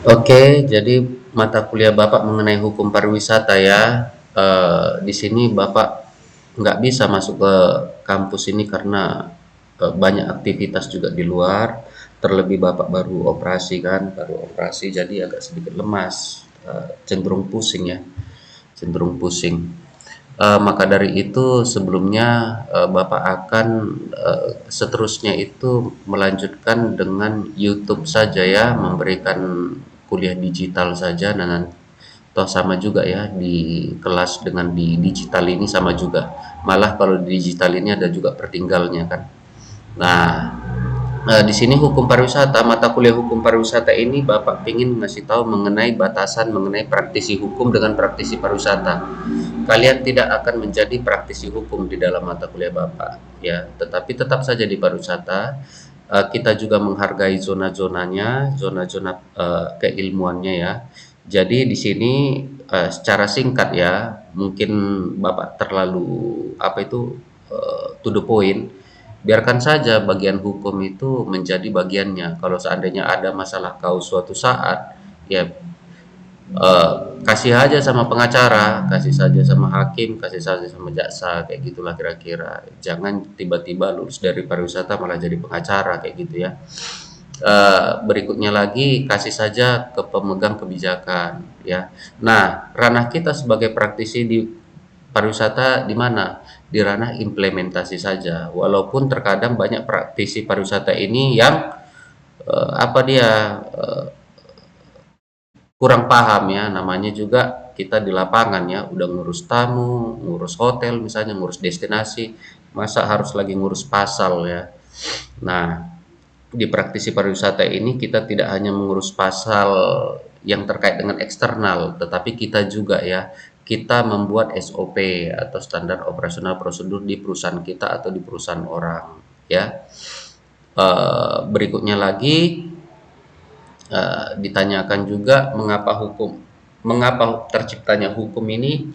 Oke, jadi mata kuliah Bapak mengenai hukum pariwisata ya. Di sini Bapak nggak bisa masuk ke kampus ini karena banyak aktivitas juga di luar. Terlebih Bapak baru operasi kan, baru operasi jadi agak sedikit lemas, cenderung pusing ya, cenderung pusing. Maka dari itu sebelumnya Bapak akan seterusnya itu melanjutkan dengan YouTube saja ya, memberikan kuliah digital saja. Dan toh sama juga ya, di kelas dengan di digital ini sama juga. Malah kalau di digital ini ada juga pertinggalnya kan. Nah, di sini hukum pariwisata, mata kuliah hukum pariwisata ini Bapak ingin ngasih tahu mengenai batasan mengenai praktisi hukum dengan praktisi pariwisata. Kalian tidak akan menjadi praktisi hukum di dalam mata kuliah Bapak, ya, tetapi tetap saja di pariwisata. Kita juga menghargai zona-zonanya, zona-zona keilmuannya ya. Jadi di sini secara singkat ya, mungkin Bapak terlalu apa itu to the point. Biarkan saja bagian hukum itu menjadi bagiannya. Kalau seandainya ada masalah kau suatu saat, ya eh, kasih aja sama pengacara, kasih saja sama hakim, kasih saja sama jaksa, kayak gitulah kira-kira. Jangan tiba-tiba lulus dari pariwisata malah jadi pengacara kayak gitu ya. Berikutnya lagi kasih saja ke pemegang kebijakan ya. Nah, ranah kita sebagai praktisi di pariwisata di mana? Di ranah implementasi saja. Walaupun terkadang banyak praktisi pariwisata ini yang apa dia kurang paham ya, namanya juga kita di lapangan ya, udah ngurus tamu, ngurus hotel misalnya, ngurus destinasi, masa harus lagi ngurus pasal ya. Nah, di praktisi pariwisata ini kita tidak hanya mengurus pasal yang terkait dengan eksternal, tetapi kita juga ya, kita membuat SOP atau standar operasional prosedur di perusahaan kita atau di perusahaan orang ya. Berikutnya lagi ditanyakan juga mengapa terciptanya hukum ini.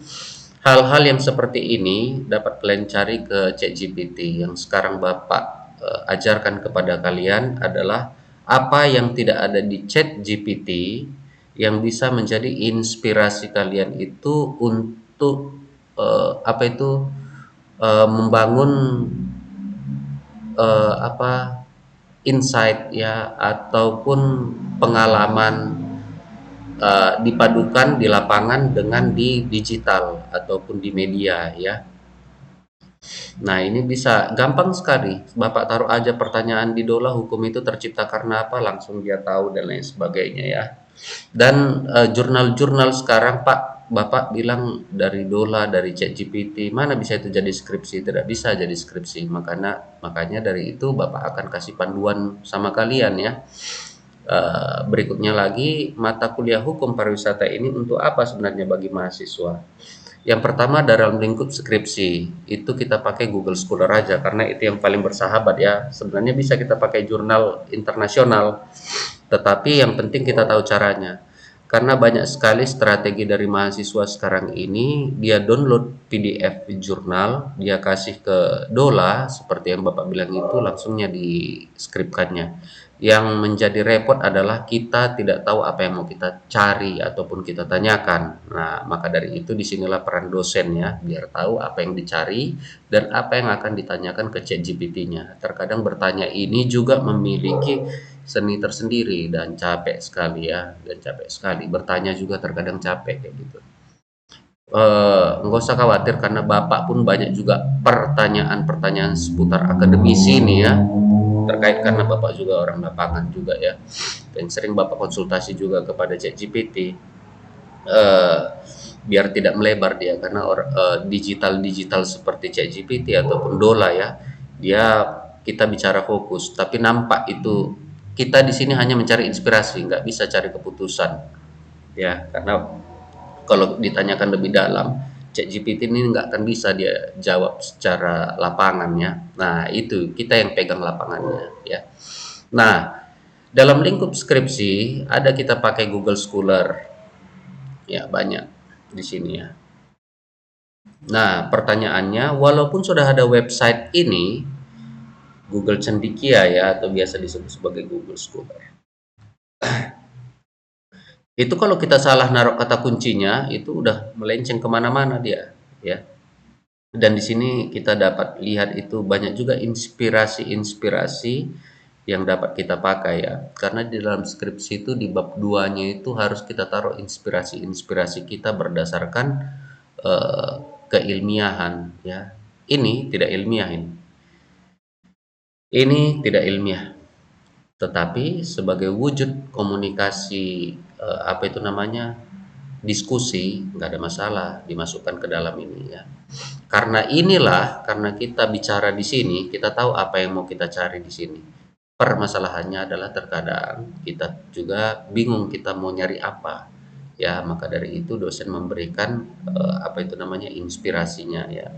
Hal-hal yang seperti ini dapat kalian cari ke ChatGPT. Yang sekarang Bapak ajarkan kepada kalian adalah apa yang tidak ada di ChatGPT yang bisa menjadi inspirasi kalian itu untuk apa itu membangun apa insight ya, ataupun pengalaman dipadukan di lapangan dengan di digital ataupun di media ya. Nah, ini bisa gampang sekali. Bapak taruh aja pertanyaan di Dola, hukum itu tercipta karena apa, langsung dia tahu dan lain sebagainya ya. Dan jurnal-jurnal sekarang Pak, Bapak bilang dari Dola, dari ChatGPT, mana bisa itu jadi skripsi? Tidak bisa jadi skripsi. Makanya makanya dari itu Bapak akan kasih panduan sama kalian ya. Berikutnya lagi, mata kuliah hukum pariwisata ini untuk apa sebenarnya bagi mahasiswa? Yang pertama dalam lingkup skripsi, itu kita pakai Google Scholar aja karena itu yang paling bersahabat ya. Sebenarnya bisa kita pakai jurnal internasional, tetapi yang penting kita tahu caranya. Karena banyak sekali strategi dari mahasiswa sekarang ini, dia download PDF jurnal, dia kasih ke Dola, seperti yang Bapak bilang itu, langsungnya diskripkannya. Yang menjadi repot adalah kita tidak tahu apa yang mau kita cari ataupun kita tanyakan. Nah, maka dari itu disinilah peran dosen ya, biar tahu apa yang dicari dan apa yang akan ditanyakan ke ChatGPT-nya. Terkadang bertanya ini juga memiliki seni tersendiri dan capek sekali ya, dan capek sekali. Bertanya juga terkadang capek kayak gitu. Nggak usah khawatir karena Bapak pun banyak juga pertanyaan-pertanyaan seputar akademisi nih ya, terkait karena Bapak juga orang lapangan juga ya, dan sering Bapak konsultasi juga kepada ChatGPT, eh, biar tidak melebar dia karena digital-digital seperti ChatGPT ataupun Dola ya, dia kita bicara fokus, tapi nampak itu kita di sini hanya mencari inspirasi, nggak bisa cari keputusan ya, karena kalau ditanyakan lebih dalam, ChatGPT ini nggak akan bisa dia jawab secara lapangannya. Nah, itu kita yang pegang lapangannya ya. Nah, dalam lingkup skripsi ada kita pakai Google Scholar. Ya, banyak di sini ya. Nah, pertanyaannya, walaupun sudah ada website ini, Google Cendikia ya, atau biasa disebut sebagai Google Scholar. Itu kalau kita salah naruh kata kuncinya, itu udah melenceng kemana-mana dia, ya. Dan di sini kita dapat lihat itu banyak juga inspirasi-inspirasi yang dapat kita pakai ya. Karena di dalam skripsi itu di bab 2-nya itu harus kita taruh inspirasi-inspirasi kita berdasarkan eh, keilmiahan ya. Ini tidak ilmiah ini. Ini tidak ilmiah, tetapi sebagai wujud komunikasi apa itu namanya? Diskusi, nggak ada masalah dimasukkan ke dalam ini ya. Karena kita bicara di sini, kita tahu apa yang mau kita cari di sini. Permasalahannya adalah terkadang kita juga bingung kita mau nyari apa. Ya, maka dari itu dosen memberikan apa itu namanya inspirasinya ya.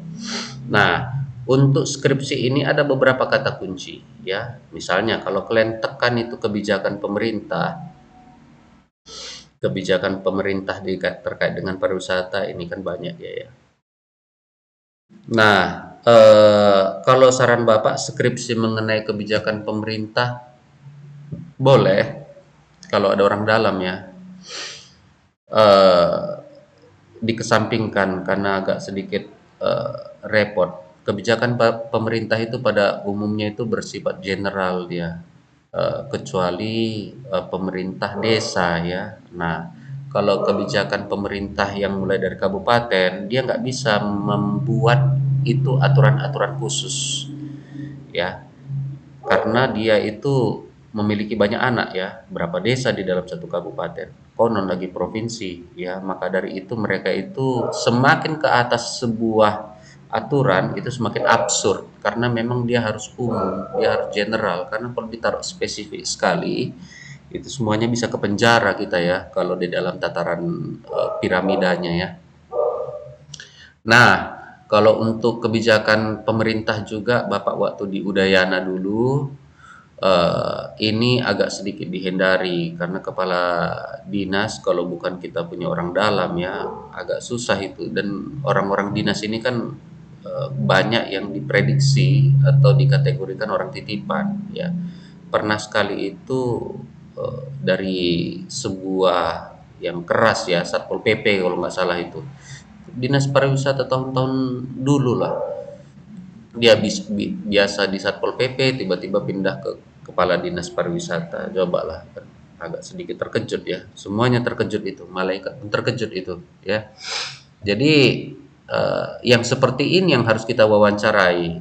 Nah, untuk skripsi ini ada beberapa kata kunci ya. Misalnya kalau kalian tekan itu kebijakan pemerintah terkait dengan pariwisata ini kan banyak ya ya. Nah, kalau saran Bapak skripsi mengenai kebijakan pemerintah boleh kalau ada orang dalam ya, eee, dikesampingkan karena agak sedikit, repot. Kebijakan pemerintah itu pada umumnya itu bersifat general dia, kecuali, pemerintah desa ya. Nah, kalau kebijakan pemerintah yang mulai dari kabupaten, dia nggak bisa membuat itu aturan-aturan khusus ya. Karena dia itu memiliki banyak anak ya, berapa desa di dalam satu kabupaten, konon lagi provinsi ya, maka dari itu mereka itu semakin ke atas sebuah aturan itu semakin absurd karena memang dia harus umum, dia harus general karena kalau ditaruh spesifik sekali itu semuanya bisa ke penjara kita ya kalau di dalam tataran piramidanya ya. Nah, kalau untuk kebijakan pemerintah juga Bapak waktu di Udayana dulu ini agak sedikit dihindari karena kepala dinas kalau bukan kita punya orang dalam ya agak susah itu dan orang-orang dinas ini kan banyak yang diprediksi atau dikategorikan orang titipan ya. Pernah sekali itu dari sebuah yang keras ya Satpol PP kalau nggak salah itu. Dinas pariwisata tahun-tahun dulu lah dia biasa di Satpol PP tiba-tiba pindah ke kepala dinas pariwisata cobalah kan agak sedikit terkejut ya semuanya terkejut itu malaikat pun terkejut itu ya jadi yang seperti ini yang harus kita wawancarai.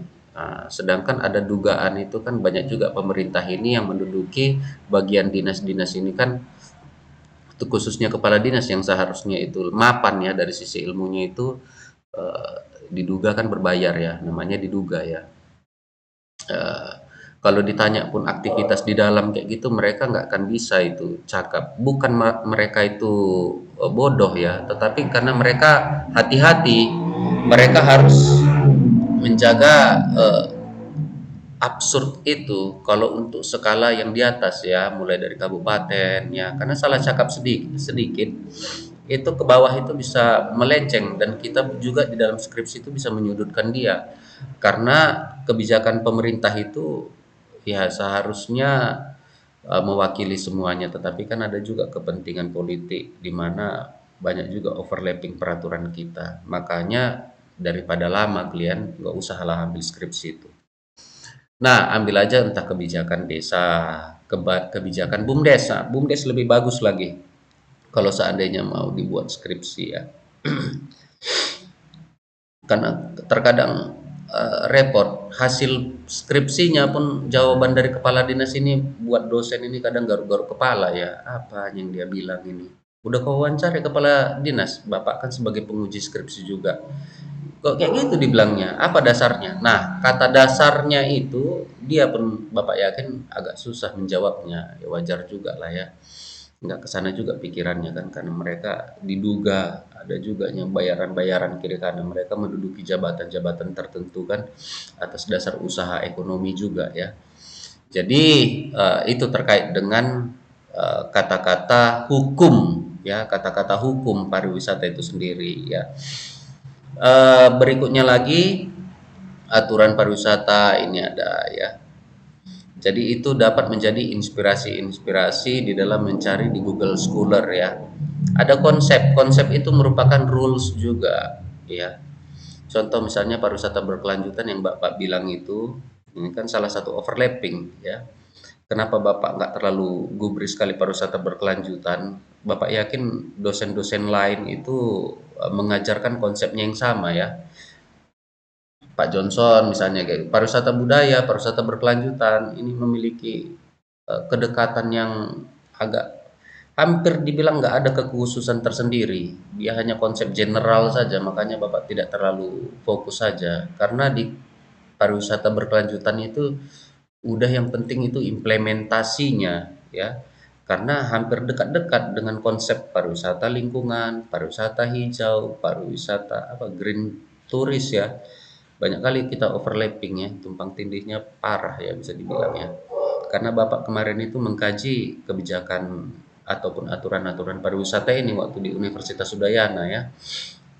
Sedangkan ada dugaan itu kan banyak juga pemerintah ini yang menduduki bagian dinas-dinas ini kan itu khususnya kepala dinas yang seharusnya itu mapan ya dari sisi ilmunya itu eh, diduga kan berbayar ya namanya diduga ya. Eee, kalau ditanya pun aktivitas di dalam kayak gitu mereka nggak akan bisa itu cakap. Bukan mereka itu, bodoh ya, tetapi karena mereka hati-hati, mereka harus menjaga, absurd itu kalau untuk skala yang di atas ya, mulai dari kabupaten ya, karena salah cakap sedikit, itu ke bawah itu bisa melenceng dan kita juga di dalam skripsi itu bisa menyudutkan dia. Karena kebijakan pemerintah itu ya seharusnya mewakili semuanya, tetapi kan ada juga kepentingan politik di mana banyak juga overlapping peraturan kita. Makanya daripada lama kalian nggak usah lah ambil skripsi itu. Nah, ambil aja entah kebijakan desa, kebijakan BUMDes. Nah, BUMDes lebih bagus lagi kalau seandainya mau dibuat skripsi ya. Karena terkadang repot hasil skripsinya pun jawaban dari kepala dinas ini buat dosen ini kadang garuk-garuk kepala ya apa yang dia bilang ini udah kau wawancara kepala dinas bapak kan sebagai penguji skripsi juga kok kayak gitu dibilangnya apa dasarnya nah kata dasarnya itu dia pun bapak yakin agak susah menjawabnya ya wajar juga lah ya nggak ke sana juga pikirannya kan karena mereka diduga ada juga yang bayaran-bayaran kiri kanan mereka menduduki jabatan-jabatan tertentu kan atas dasar usaha ekonomi juga ya. Jadi itu terkait dengan kata-kata hukum ya kata-kata hukum pariwisata itu sendiri ya. Berikutnya lagi aturan pariwisata ini ada ya Jadi itu dapat menjadi inspirasi-inspirasi di dalam mencari di Google Scholar ya. Ada konsep itu merupakan rules juga ya. Contoh misalnya pariwisata berkelanjutan yang Bapak bilang itu, ini kan salah satu overlapping ya. Kenapa Bapak nggak terlalu gubris sekali pariwisata berkelanjutan? Bapak yakin dosen-dosen lain itu mengajarkan konsepnya yang sama ya. Pak Johnson misalnya kayak pariwisata budaya, pariwisata berkelanjutan ini memiliki kedekatan yang agak hampir dibilang nggak ada kekhususan tersendiri. Dia hanya konsep general saja, makanya Bapak tidak terlalu fokus saja. Karena di pariwisata berkelanjutan itu udah yang penting itu implementasinya ya. Karena hampir dekat-dekat dengan konsep pariwisata lingkungan, pariwisata hijau, pariwisata apa green turis ya. Banyak kali kita overlapping ya, tumpang tindihnya parah ya bisa dibilang ya. Karena Bapak kemarin itu mengkaji kebijakan ataupun aturan-aturan pariwisata ini waktu di Universitas Udayana ya.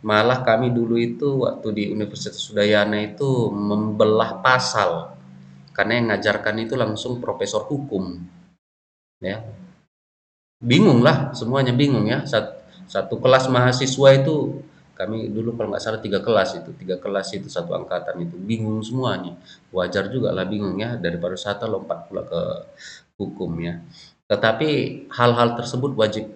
Malah kami dulu itu waktu di Universitas Udayana itu membelah pasal karena yang ngajarkan itu langsung profesor hukum ya. Bingung lah, semuanya bingung ya. Satu kelas mahasiswa itu kami dulu kalau nggak salah 3 kelas itu satu angkatan itu bingung semuanya. Wajar juga lah bingung ya dari pariwisata lompat pula ke hukum ya. Tetapi hal-hal tersebut wajib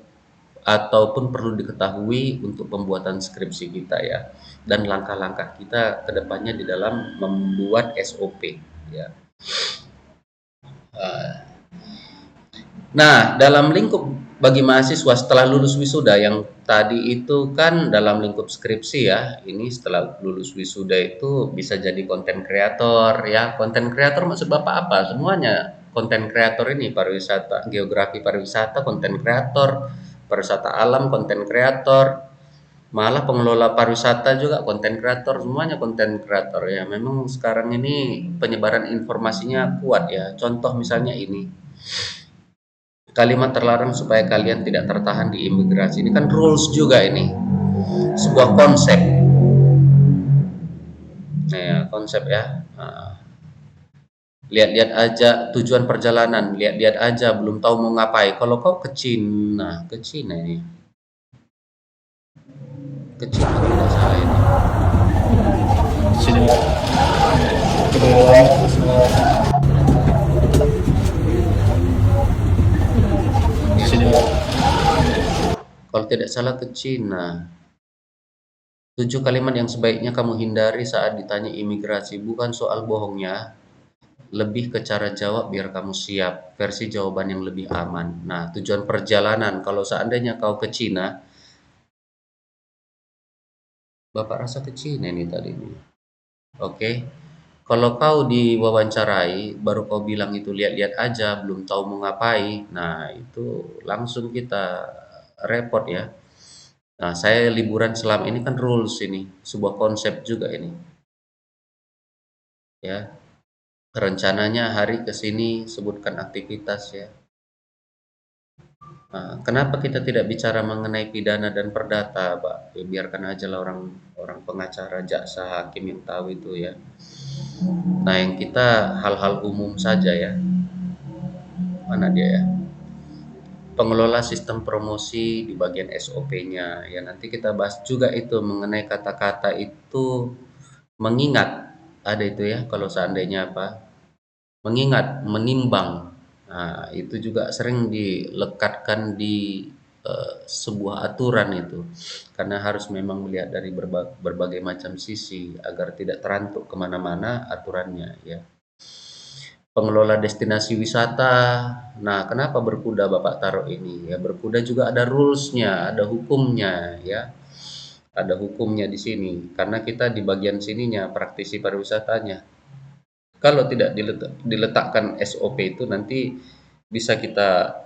ataupun perlu diketahui untuk pembuatan skripsi kita ya dan langkah-langkah kita ke depannya di dalam membuat SOP ya. Nah, dalam lingkup bagi mahasiswa setelah lulus wisuda yang tadi itu kan dalam lingkup skripsi ya. Ini setelah lulus wisuda itu bisa jadi konten kreator ya. Konten kreator maksud Bapak apa? Semuanya konten kreator ini pariwisata, geografi pariwisata, konten kreator, pariwisata alam, konten kreator, malah pengelola pariwisata juga konten kreator, semuanya konten kreator ya. Memang sekarang ini penyebaran informasinya kuat ya. Contoh misalnya ini kalimat terlarang supaya kalian tidak tertahan di imigrasi. Ini kan rules juga ini. Sebuah konsep. Nah, ya, konsep ya. Nah, lihat-lihat aja tujuan perjalanan, lihat-lihat aja belum tahu mau ngapain. Kalau kau ke Cina, ke Cina ini. Ke Cina tidak salah ini. Sini, kedua, sini, Kalau tidak salah ke Cina. 7 kalimat yang sebaiknya kamu hindari saat ditanya imigrasi. Bukan soal bohongnya, lebih ke cara jawab biar kamu siap, versi jawaban yang lebih aman. Nah, tujuan perjalanan, kalau seandainya kau ke Cina, Bapak rasa ke Cina ini tadi nih. Oke. Kalau kau diwawancarai, baru kau bilang itu lihat-lihat aja, belum tahu mau ngapain. Nah, itu langsung kita repot ya. Nah, saya liburan selama ini kan rules ini, sebuah konsep juga ini. Ya, rencananya hari ke sini sebutkan aktivitas ya. Nah, kenapa kita tidak bicara mengenai pidana dan perdata, Pak? Ya, biarkan aja lah orang orang pengacara, jaksa, hakim yang tahu itu ya. Nah, yang kita hal-hal umum saja ya. Mana dia ya? Pengelola sistem promosi di bagian SOP-nya. Ya, nanti kita bahas juga itu mengenai kata-kata itu mengingat. Ada itu ya, kalau seandainya apa? Mengingat, menimbang. Nah, itu juga sering dilekatkan di sebuah aturan itu. Karena harus memang melihat dari berbagai macam sisi agar tidak terantuk kemana-mana aturannya ya. Pengelola destinasi wisata. Nah, kenapa berkuda Bapak taruh ini? Ya, berkuda juga ada rules-nya, ada hukumnya ya. Ada hukumnya di sini karena kita di bagian sininya praktisi pariwisatanya. Kalau tidak diletakkan SOP itu nanti bisa kita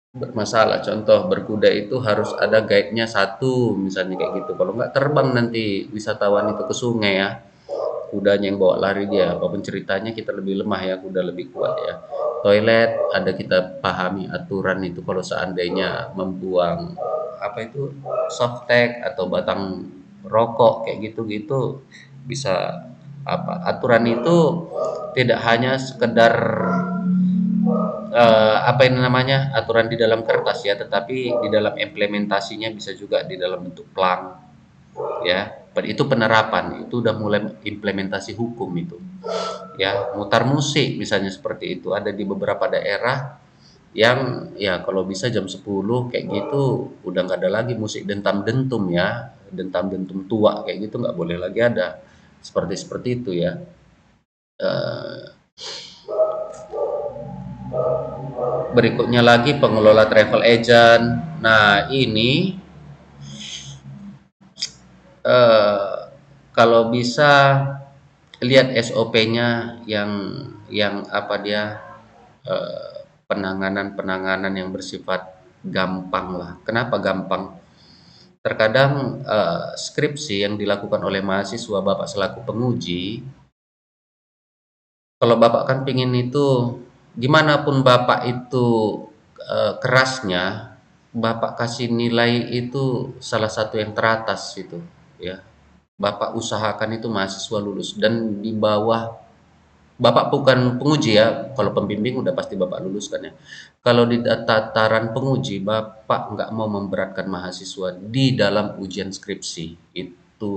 bermasalah. Contoh berkuda itu harus ada guide-nya satu misalnya kayak gitu. Kalau nggak terbang nanti wisatawan itu ke sungai ya. Kudanya yang bawa lari dia. Apapun ceritanya kita lebih lemah ya, kuda lebih kuat ya. Toilet ada kita pahami aturan itu kalau seandainya membuang apa itu softtek atau batang rokok kayak gitu-gitu bisa aturan itu tidak hanya sekedar apa ini namanya, aturan di dalam kertas ya, tetapi di dalam implementasinya bisa juga di dalam bentuk plang ya. Itu penerapan, itu udah mulai implementasi hukum itu. Ya, mutar musik misalnya seperti itu ada di beberapa daerah yang ya kalau bisa jam 10 kayak gitu udah nggak ada lagi musik dentam dentum ya, dentam dentum tua kayak gitu nggak boleh lagi ada. Seperti itu ya. Eh, Berikutnya lagi pengelola travel agent. Nah, ini eh, kalau bisa lihat SOP-nya yang apa dia penanganan-penanganan yang bersifat gampang lah. Kenapa gampang? Terkadang skripsi yang dilakukan oleh mahasiswa Bapak selaku penguji, kalau Bapak kan pingin itu gimana pun Bapak itu kerasnya, Bapak kasih nilai itu salah satu yang teratas itu, ya. Bapak usahakan itu mahasiswa lulus dan di bawah Bapak bukan penguji ya, kalau pembimbing udah pasti Bapak lulus kan ya. Kalau di tataran penguji, Bapak nggak mau memberatkan mahasiswa di dalam ujian skripsi, itu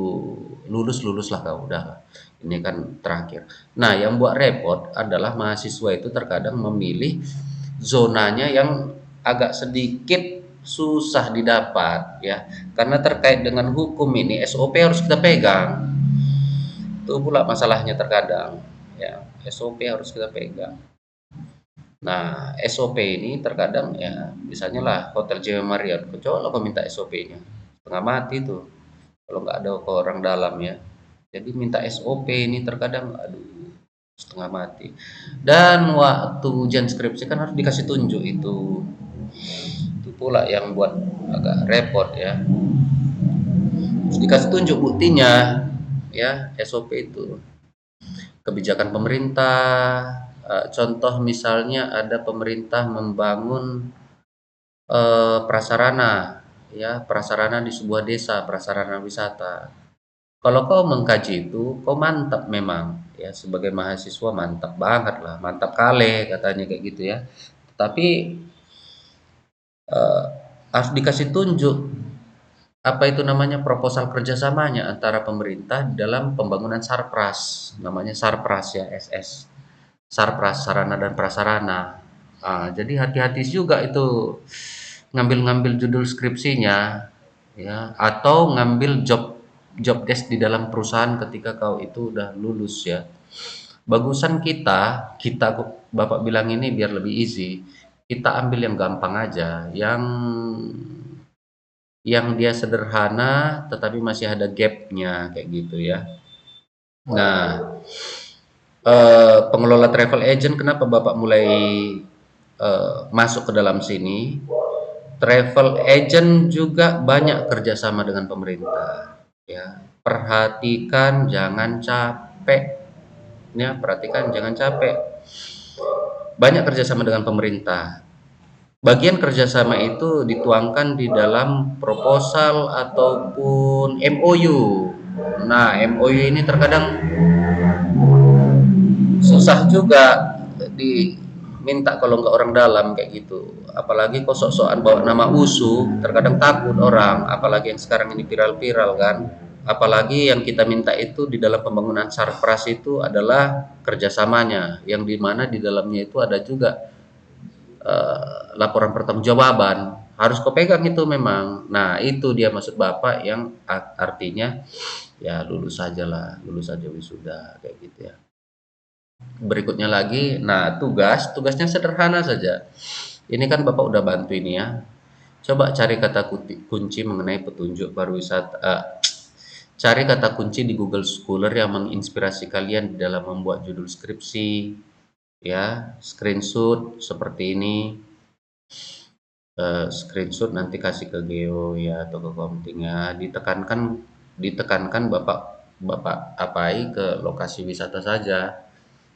lulus-lulus lah kau udah. Ini kan terakhir. Nah, yang buat repot adalah mahasiswa itu terkadang memilih zonanya yang agak sedikit susah didapat ya. Karena terkait dengan hukum ini SOP harus kita pegang. Itu pula masalahnya terkadang ya, SOP harus kita pegang. Nah, SOP ini terkadang ya misalnya lah Hotel JW Marriott, coba kau minta SOP-nya setengah mati tuh kalau nggak ada orang dalam ya. Jadi minta SOP ini terkadang aduh setengah mati. Dan waktu ujian skripsi kan harus dikasih tunjuk itu pula yang buat agak repot ya. Terus dikasih tunjuk buktinya ya, SOP itu kebijakan pemerintah, contoh misalnya ada pemerintah membangun, prasarana, ya, prasarana di sebuah desa, prasarana wisata. Kalau kau mengkaji itu, kau mantap memang, ya, sebagai mahasiswa mantap banget lah, mantap kali katanya kayak gitu ya. Tapi, eee, harus dikasih tunjuk, apa itu namanya, proposal kerjasamanya antara pemerintah dalam pembangunan Sarpras, namanya Sarpras ya, SS. Sarpras, sarana dan prasarana. Jadi hati-hati juga itu ngambil-ngambil judul skripsinya ya atau ngambil job job desk di dalam perusahaan ketika kau itu udah lulus ya. Bagusan kita Bapak bilang ini biar lebih easy. Kita ambil yang gampang aja, yang dia sederhana tetapi masih ada gapnya kayak gitu ya. Nah, pengelola travel agent kenapa Bapak mulai masuk ke dalam sini? Travel agent juga banyak kerjasama dengan pemerintah. Ya, perhatikan jangan capek. Ya, perhatikan jangan capek. Banyak kerjasama dengan pemerintah. Bagian kerjasama itu dituangkan di dalam proposal ataupun MOU. Nah, MOU ini terkadang susah juga diminta kalau nggak orang dalam kayak gitu. Apalagi kok sok-sokan bawa nama USU, terkadang takut orang. Apalagi yang sekarang ini viral-viral kan. Apalagi yang kita minta itu di dalam pembangunan Sarpras itu adalah kerjasamanya, yang dimana di dalamnya itu ada juga laporan pertanggungjawaban. Harus kau pegang itu memang. Nah itu dia maksud Bapak yang artinya ya lulus saja lah, lulus saja wisuda kayak gitu ya. Berikutnya lagi, nah tugasnya sederhana saja. Ini kan Bapak udah bantu ini ya. Coba cari kata kunci mengenai petunjuk pariwisata. Cari kata kunci di Google Scholar yang menginspirasi kalian di dalam membuat judul skripsi, ya, screenshot seperti ini, screenshot nanti kasih ke Geo ya atau ke Komting ya, ditekankan Bapak Bapak apai ke lokasi wisata saja.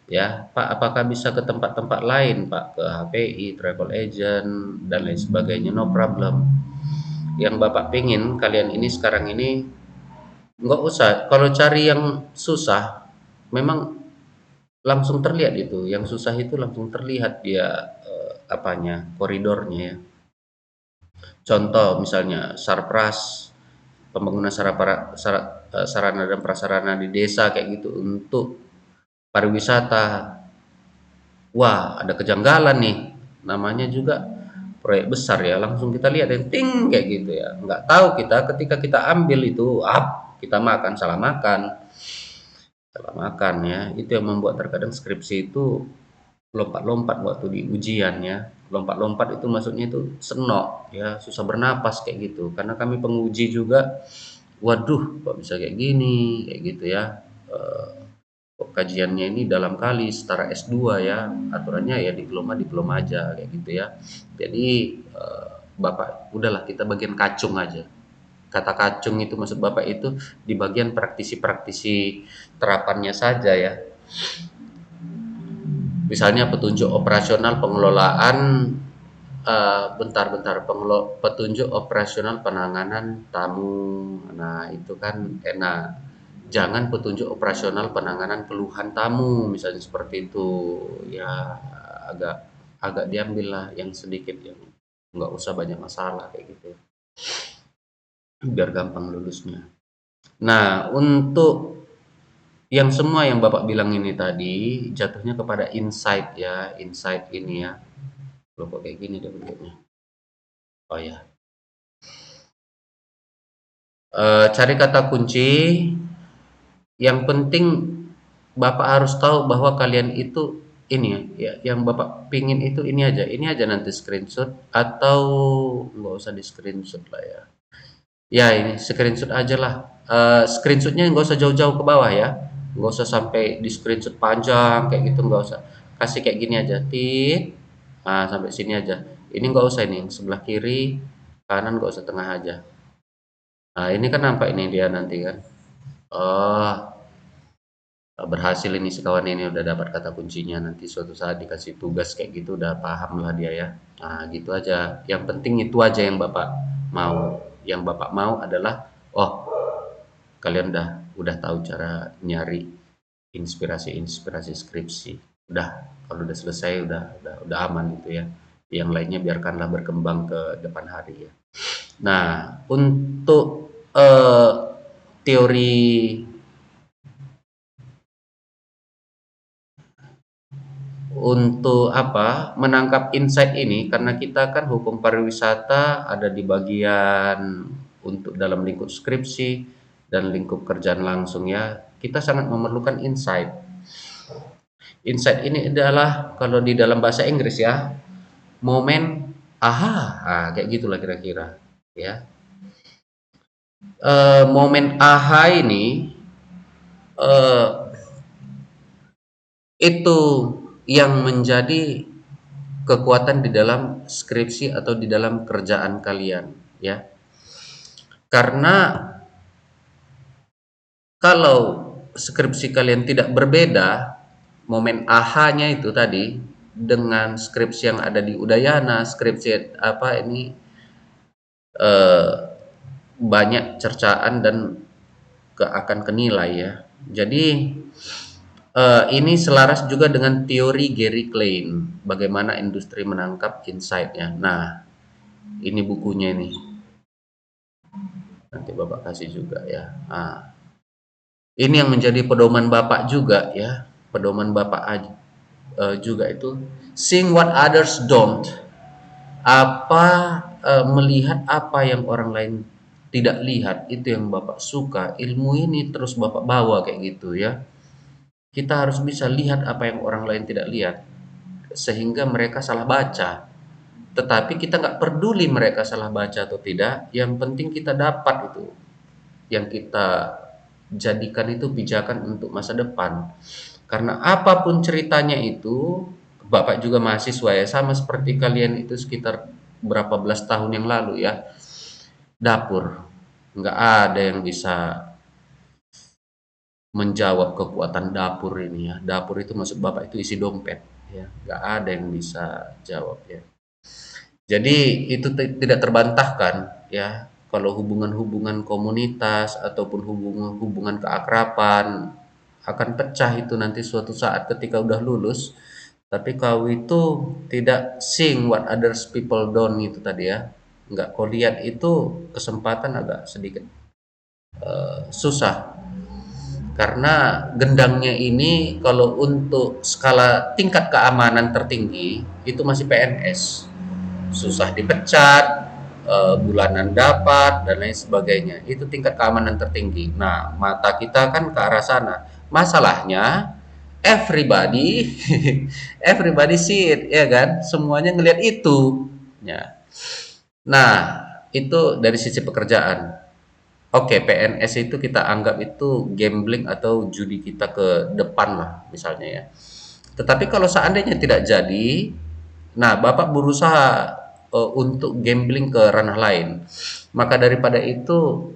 Ya, Pak, apakah bisa ke tempat-tempat lain, Pak? Ke HPI, travel agent, dan lain sebagainya, no problem. Yang Bapak pingin kalian ini sekarang ini nggak usah, kalau cari yang susah, memang langsung terlihat itu, yang susah itu langsung terlihat dia, apanya, koridornya ya. Contoh misalnya Sarpras, pembangunan sarana dan prasarana di desa kayak gitu untuk pariwisata. Wah, ada kejanggalan nih, namanya juga proyek besar ya, langsung kita lihat yang ting kayak gitu ya. Nggak tahu kita ketika kita ambil itu, kita makan, salah makan ya. Itu yang membuat terkadang skripsi itu lompat-lompat waktu di ujian ya. Lompat-lompat itu maksudnya itu senok ya, susah bernapas kayak gitu. Karena kami penguji juga, waduh kok bisa kayak gini, kayak gitu ya. Eh, Kok kajiannya ini dalam kali setara S2 ya, aturannya ya diploma aja kayak gitu ya. Jadi Bapak udahlah kita bagian kacung aja. Kata kacung itu maksud Bapak itu di bagian praktisi-praktisi terapannya saja ya. Misalnya petunjuk operasional pengelolaan, petunjuk operasional penanganan tamu. Nah, itu kan enak. Jangan petunjuk operasional penanganan keluhan tamu, misalnya seperti itu. Ya agak agak diambil lah yang sedikit, yang nggak usah banyak masalah kayak gitu, biar gampang lulusnya. Nah, untuk yang semua yang Bapak bilang ini tadi jatuhnya kepada insight ya, insight ini ya. Loh kok kayak gini deh bentuknya. Oh ya. Cari kata kunci. Yang penting Bapak harus tahu bahwa kalian itu ini ya, yang Bapak pingin itu ini aja nanti screenshot atau nggak usah di screenshot lah ya. Ya ini screenshot aja lah. Screenshotnya nggak usah jauh-jauh ke bawah ya, nggak usah sampai di screenshot panjang kayak gitu, nggak usah. Kasih kayak gini aja, sampai sini aja. Ini nggak usah, ini sebelah kiri, kanan nggak usah, tengah aja. Nah ini kan nampak ini dia nanti kan. Oh, berhasil ini si kawan ini udah dapat kata kuncinya, nanti suatu saat dikasih tugas kayak gitu udah paham lah dia ya. Nah gitu aja, yang penting itu aja yang Bapak mau. Yang Bapak mau adalah, oh kalian udah tahu cara nyari inspirasi skripsi, udah, kalau udah selesai udah aman gitu ya. Yang lainnya biarkanlah berkembang ke depan hari ya. Nah, untuk teori untuk apa, menangkap insight ini, karena kita kan hukum pariwisata ada di bagian untuk dalam lingkup skripsi dan lingkup kerjaan langsung ya, kita sangat memerlukan insight. Insight ini adalah kalau di dalam bahasa Inggris ya, momen aha, kayak gitulah kira-kira ya. Momen aha ini eh, itu yang menjadi kekuatan di dalam skripsi atau di dalam kerjaan kalian ya. Karena kalau skripsi kalian tidak berbeda, momen aha-nya itu tadi dengan skripsi yang ada di Udayana, skripsi apa ini, eh, banyak cercaan dan akan kenilai ya. Jadi ini selaras juga dengan teori Gary Klein, bagaimana industri menangkap insight-nya. Nah, ini bukunya ini. Nanti Bapak kasih juga ya. Ini yang menjadi pedoman Bapak juga ya. Pedoman Bapak juga itu seeing what others don't. Apa, melihat apa yang orang lain tidak lihat, itu yang Bapak suka. Ilmu ini terus Bapak bawa kayak gitu ya. Kita harus bisa lihat apa yang orang lain tidak lihat, sehingga mereka salah baca. Tetapi kita nggak peduli mereka salah baca atau tidak, yang penting kita dapat itu, yang kita jadikan itu pijakan untuk masa depan. Karena apapun ceritanya itu, Bapak juga mahasiswa ya, sama seperti kalian itu sekitar berapa belas tahun yang lalu ya, dapur. Nggak ada yang bisa menjawab kekuatan dapur ini ya. Dapur itu maksud Bapak itu isi dompet ya. Nggak ada yang bisa jawab ya. Jadi itu tidak terbantahkan ya. Kalau hubungan-hubungan komunitas ataupun hubungan-hubungan keakraban akan pecah itu nanti suatu saat ketika udah lulus. Tapi kau itu tidak seeing what others people don't itu tadi ya. Nggak kau lihat itu kesempatan agak sedikit susah. Karena gendangnya ini kalau untuk skala tingkat keamanan tertinggi itu masih PNS. Susah dipecat, bulanan dapat dan lain sebagainya. Itu tingkat keamanan tertinggi. Nah, mata kita kan ke arah sana. Masalahnya everybody everybody see it ya kan? Semuanya ngelihat itu. Ya. Nah, itu dari sisi pekerjaan. Oke, PNS itu kita anggap itu gambling atau judi kita ke depan lah misalnya ya. Tetapi kalau seandainya tidak jadi, nah Bapak berusaha untuk gambling ke ranah lain. Maka daripada itu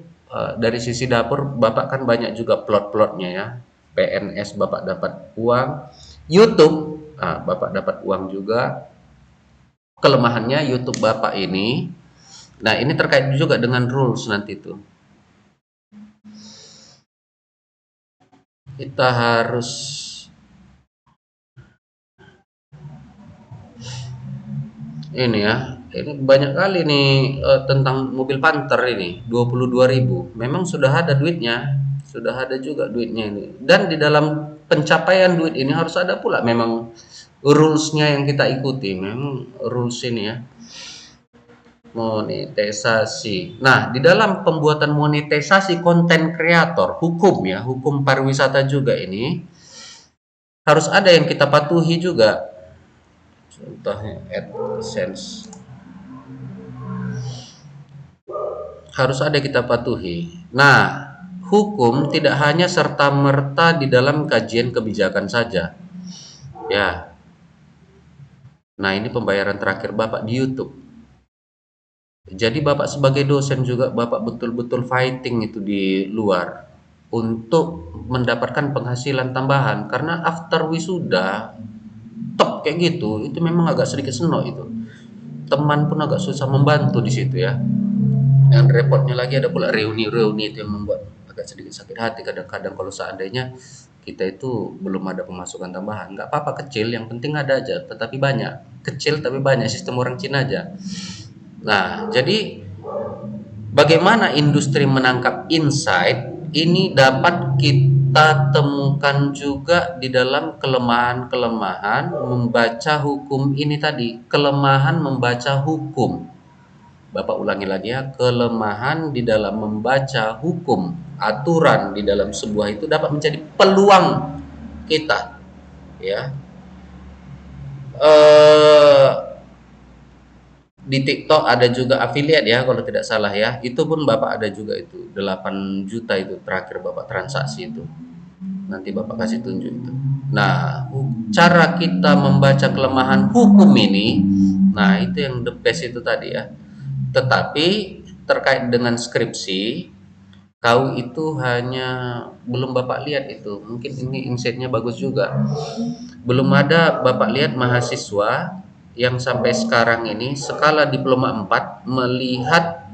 dari sisi dapur Bapak kan banyak juga plot-plotnya ya. PNS Bapak dapat uang, YouTube Bapak dapat uang juga. Kelemahannya YouTube Bapak ini, nah ini terkait juga dengan rules nanti itu. Kita harus ini ya, ini banyak kali nih tentang mobil Panther ini 22.000. Memang sudah ada duitnya, sudah ada juga duitnya ini. Dan di dalam pencapaian duit ini harus ada pula memang rules-nya yang kita ikuti. Memang rules ini ya, monetisasi. Nah, di dalam pembuatan monetisasi konten kreator, hukum ya, hukum pariwisata juga ini harus ada yang kita patuhi juga. Contohnya AdSense. Harus ada kita patuhi. Nah, hukum tidak hanya serta-merta di dalam kajian kebijakan saja. Ya. Nah, ini pembayaran terakhir Bapak di YouTube. Jadi Bapak sebagai dosen juga Bapak betul-betul fighting itu di luar untuk mendapatkan penghasilan tambahan karena after wisuda top kayak gitu itu memang agak sedikit seno itu. Teman pun agak susah membantu di situ ya. Dan repotnya lagi ada pula reuni-reuni itu yang membuat agak sedikit sakit hati kadang-kadang kalau seandainya kita itu belum ada pemasukan tambahan. Nggak apa-apa kecil, yang penting ada aja, tetapi banyak. Kecil tapi banyak, sistem orang Cina aja. Nah, jadi bagaimana industri menangkap insight ini dapat kita temukan juga di dalam kelemahan-kelemahan membaca hukum ini tadi. Kelemahan membaca hukum. Bapak ulangi lagi ya, kelemahan di dalam membaca hukum, aturan di dalam sebuah itu dapat menjadi peluang kita, ya. Eh, di TikTok ada juga affiliate ya kalau tidak salah ya. Itu pun Bapak ada juga itu 8 juta itu terakhir Bapak transaksi itu. Nanti Bapak kasih tunjuk itu. Nah, cara kita membaca kelemahan hukum ini, nah itu yang the best itu tadi ya. Tetapi terkait dengan skripsi, kau itu hanya belum Bapak lihat itu. Mungkin ini insight-nya bagus juga. Belum ada Bapak lihat mahasiswa yang sampai sekarang ini skala diploma 4 melihat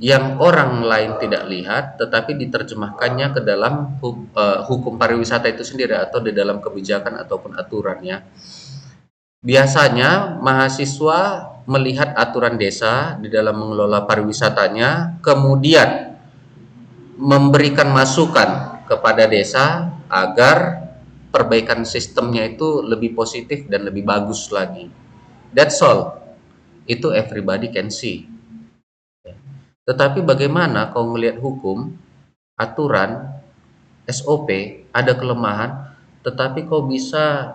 yang orang lain tidak lihat tetapi diterjemahkannya ke dalam hukum pariwisata itu sendiri atau di dalam kebijakan ataupun aturannya. Biasanya mahasiswa melihat aturan desa di dalam mengelola pariwisatanya, kemudian memberikan masukan kepada desa agar perbaikan sistemnya itu lebih positif dan lebih bagus lagi. That's all. Itu everybody can see. Tetapi bagaimana kau melihat hukum, aturan, SOP, ada kelemahan, tetapi kau bisa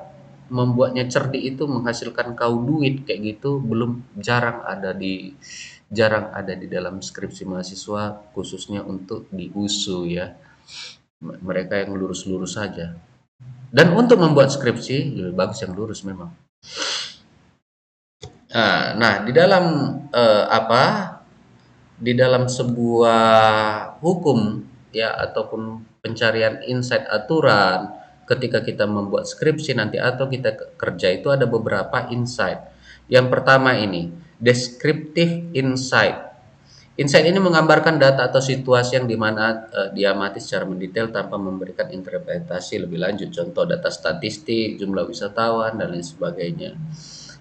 membuatnya cerdik itu menghasilkan kau duit kayak gitu belum jarang ada di dalam skripsi mahasiswa khususnya untuk di USU ya. Mereka yang lurus-lurus saja. Dan untuk membuat skripsi lebih bagus yang lurus memang. Nah, di dalam apa? Di dalam sebuah hukum ya ataupun pencarian insight aturan ketika kita membuat skripsi nanti atau kita kerja itu ada beberapa insight. Yang pertama ini, descriptive insight. Insight ini menggambarkan data atau situasi yang dimana diamati secara mendetail tanpa memberikan interpretasi lebih lanjut. Contoh data statistik, jumlah wisatawan, dan lain sebagainya.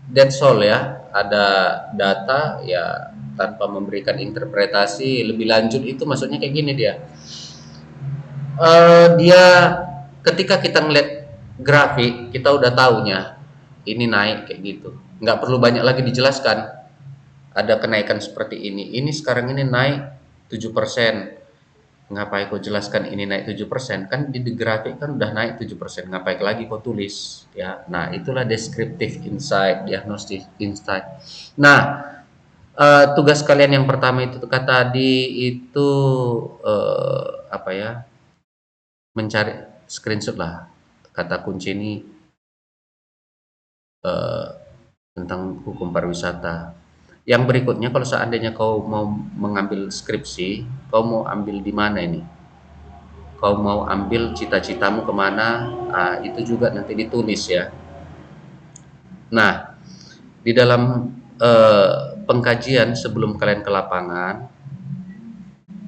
That's all ya. Ada data ya tanpa memberikan interpretasi lebih lanjut, itu maksudnya kayak gini dia. Dia ketika kita ngeliat grafik, kita udah taunya ini naik kayak gitu. Nggak perlu banyak lagi dijelaskan. Ada kenaikan seperti ini sekarang ini naik 7%. Ngapain kau jelaskan ini naik 7%? Kan di grafik kan udah naik 7%. Ngapain lagi kau tulis? Ya, nah itulah descriptive insight, diagnostic insight. Nah, tugas kalian yang pertama itu tadi itu apa ya? Mencari screenshot lah. Kata kunci ini eh, tentang hukum pariwisata. Yang berikutnya, kalau seandainya kau mau mengambil skripsi, kau mau ambil di mana ini? Kau mau ambil cita-citamu kemana? Itu juga nanti ditulis ya. Nah, di dalam pengkajian sebelum kalian ke lapangan,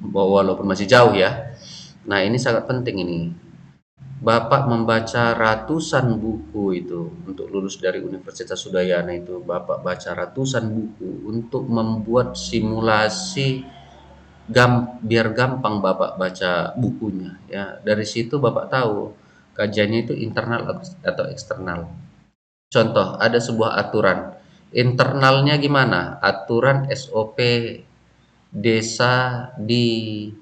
walaupun masih jauh ya. Nah, ini sangat penting ini. Bapak membaca ratusan buku itu untuk lulus dari Universitas Udayana itu. Bapak baca ratusan buku untuk membuat simulasi biar gampang Bapak baca bukunya ya. Dari situ Bapak tahu kajiannya itu internal atau eksternal. Contoh, ada sebuah aturan. Internalnya gimana? Aturan SOP desa eh,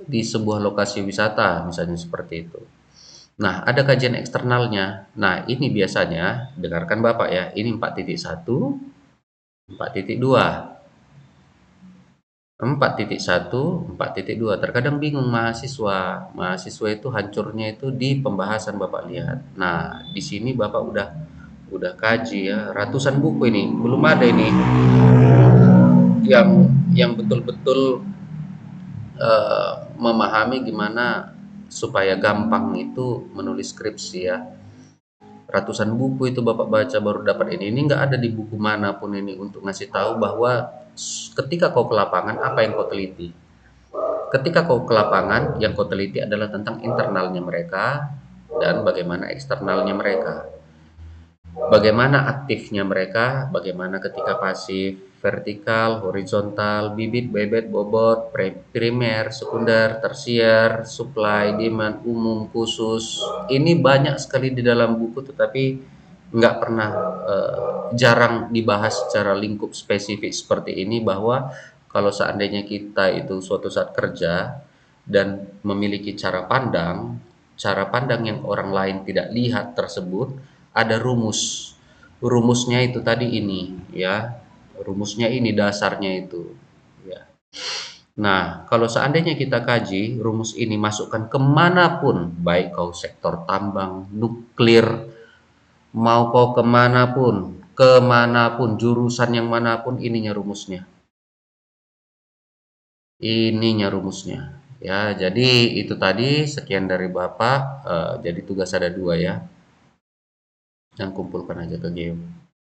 di sebuah lokasi wisata misalnya seperti itu. Nah, ada kajian eksternalnya. Nah, ini biasanya dengarkan Bapak ya. Ini 4.1, 4.2. 4.1, 4.2. Terkadang bingung mahasiswa. Mahasiswa itu hancurnya itu di pembahasan Bapak lihat. Nah, di sini Bapak udah kaji ya, ratusan buku ini. Belum ada ini yang betul-betul memahami gimana supaya gampang itu menulis skripsi ya. Ratusan buku itu Bapak baca baru dapat ini. Ini nggak ada di buku manapun ini untuk ngasih tahu bahwa ketika kau ke lapangan apa yang kau teliti. Ketika kau ke lapangan, yang kau teliti adalah tentang internalnya mereka dan bagaimana eksternalnya mereka. Bagaimana aktifnya mereka, bagaimana ketika pasif, vertikal, horizontal, bibit, bebet, bobot, primer, sekunder, tersier, supply, demand, umum, khusus. Ini banyak sekali di dalam buku, tetapi nggak pernah jarang dibahas secara lingkup spesifik seperti ini, bahwa kalau seandainya kita itu suatu saat kerja dan memiliki cara pandang yang orang lain tidak lihat tersebut, ada rumus. Rumusnya itu tadi ini ya. Rumusnya ini dasarnya itu ya. Nah, kalau seandainya kita kaji rumus ini, masukkan kemanapun, baik kau sektor tambang, nuklir, mau kau kemanapun, jurusan yang manapun, ininya rumusnya ya. Jadi itu tadi sekian dari Bapak. Jadi tugas ada dua ya, yang kumpulkan aja ke Geo.